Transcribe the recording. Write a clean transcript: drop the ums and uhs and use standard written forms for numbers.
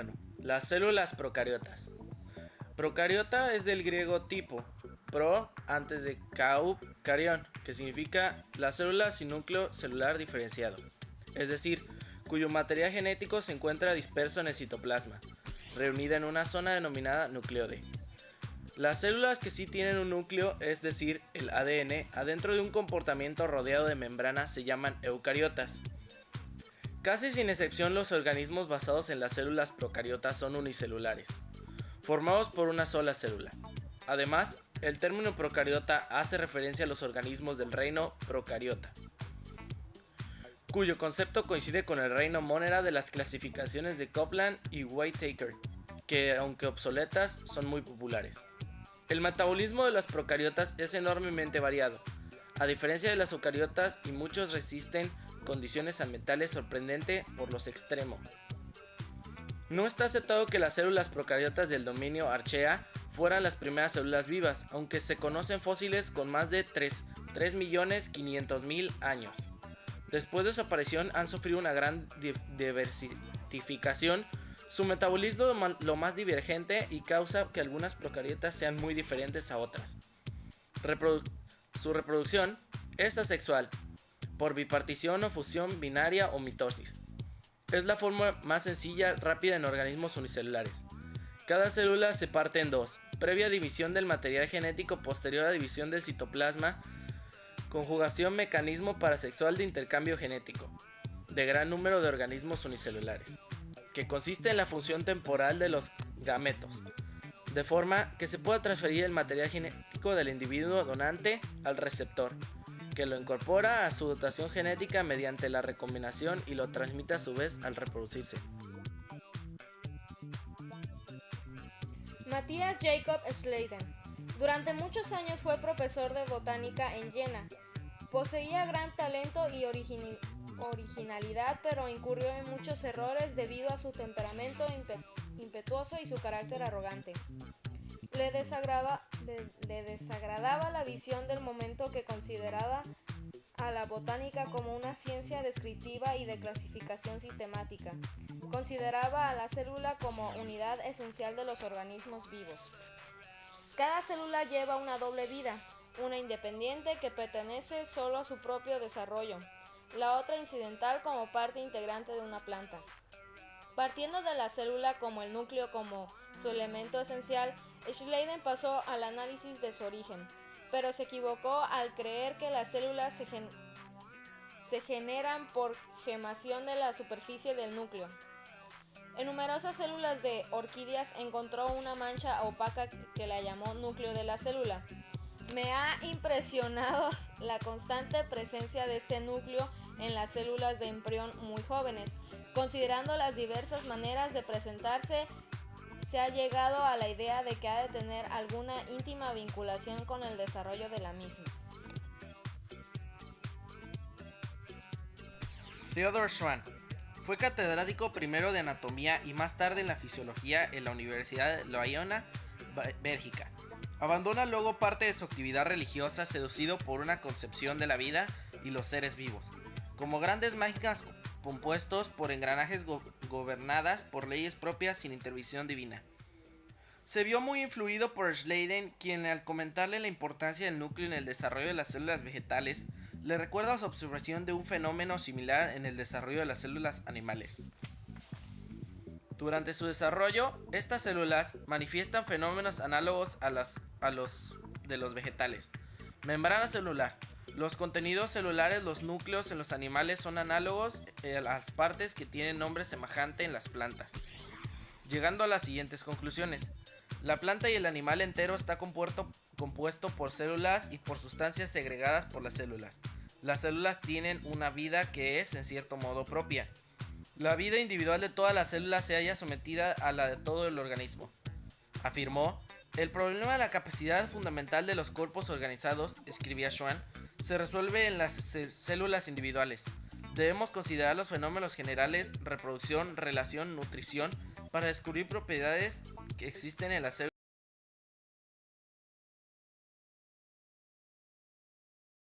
Bueno, las células procariotas. Procariota es del griego tipo, pro antes de kau, carión, que significa la célula sin núcleo celular diferenciado, es decir, cuyo material genético se encuentra disperso en el citoplasma, reunida en una zona denominada nucleode. Las células que sí tienen un núcleo, es decir, el ADN, adentro de un comportamiento rodeado de membrana se llaman eucariotas. Casi sin excepción, los organismos basados en las células procariotas son unicelulares, formados por una sola célula. Además, el término procariota hace referencia a los organismos del reino procariota, cuyo concepto coincide con el reino Monera de las clasificaciones de Copland y Whitaker, que aunque obsoletas, son muy populares. El metabolismo de las procariotas es enormemente variado. A diferencia de las eucariotas, y muchos resisten condiciones ambientales sorprendentes por los extremos. No está aceptado que las células procariotas del dominio Archaea fueran las primeras células vivas, aunque se conocen fósiles con más de 3.500.000 años. Después de su aparición han sufrido una gran diversificación. Su metabolismo lo más divergente y causa que algunas procariotas sean muy diferentes a otras. Su reproducción es asexual, por bipartición o fusión binaria o mitosis. Es la forma más sencilla, rápida en organismos unicelulares. Cada célula se parte en dos, previa división del material genético, posterior a división del citoplasma, conjugación mecanismo parasexual de intercambio genético, de gran número de organismos unicelulares, que consiste en la función temporal de los gametos, de forma que se pueda transferir el material genético del individuo donante al receptor, que lo incorpora a su dotación genética mediante la recombinación y lo transmite a su vez al reproducirse. Matthias Jakob Schleiden. Durante muchos años fue profesor de botánica en Jena. Poseía gran talento y originalidad, pero incurrió en muchos errores debido a su temperamento impetuoso y su carácter arrogante. Le desagradaba la visión del momento, que consideraba a la botánica como una ciencia descriptiva y de clasificación sistemática. Consideraba a la célula como unidad esencial de los organismos vivos. Cada célula lleva una doble vida, una independiente que pertenece solo a su propio desarrollo, la otra incidental como parte integrante de una planta. Partiendo de la célula como el núcleo como su elemento esencial, Schleiden pasó al análisis de su origen, pero se equivocó al creer que las células se generan por gemación de la superficie del núcleo. En numerosas células de orquídeas encontró una mancha opaca que la llamó núcleo de la célula. Me ha impresionado la constante presencia de este núcleo en las células de embrión muy jóvenes. Considerando las diversas maneras de presentarse, se ha llegado a la idea de que ha de tener alguna íntima vinculación con el desarrollo de la misma. Theodor Schwann fue catedrático primero de anatomía y más tarde en la fisiología en la Universidad de Loyola, Bélgica. Abandona luego parte de su actividad religiosa, seducido por una concepción de la vida y los seres vivos como grandes máquinas compuestos por engranajes gobernadas por leyes propias sin intervención divina. Se vio muy influido por Schleiden, quien al comentarle la importancia del núcleo en el desarrollo de las células vegetales, le recuerda su observación de un fenómeno similar en el desarrollo de las células animales. Durante su desarrollo, estas células manifiestan fenómenos análogos a los de los vegetales. Membrana celular. Los contenidos celulares, los núcleos en los animales son análogos a las partes que tienen nombre semejante en las plantas. Llegando a las siguientes conclusiones. La planta y el animal entero está compuesto por células y por sustancias segregadas por las células. Las células tienen una vida que es, en cierto modo, propia. La vida individual de todas las células se halla sometida a la de todo el organismo. Afirmó: el problema de la capacidad fundamental de los cuerpos organizados, escribía Schwann, se resuelve en las células individuales. Debemos considerar los fenómenos generales, reproducción, relación, nutrición, para descubrir propiedades que existen en las células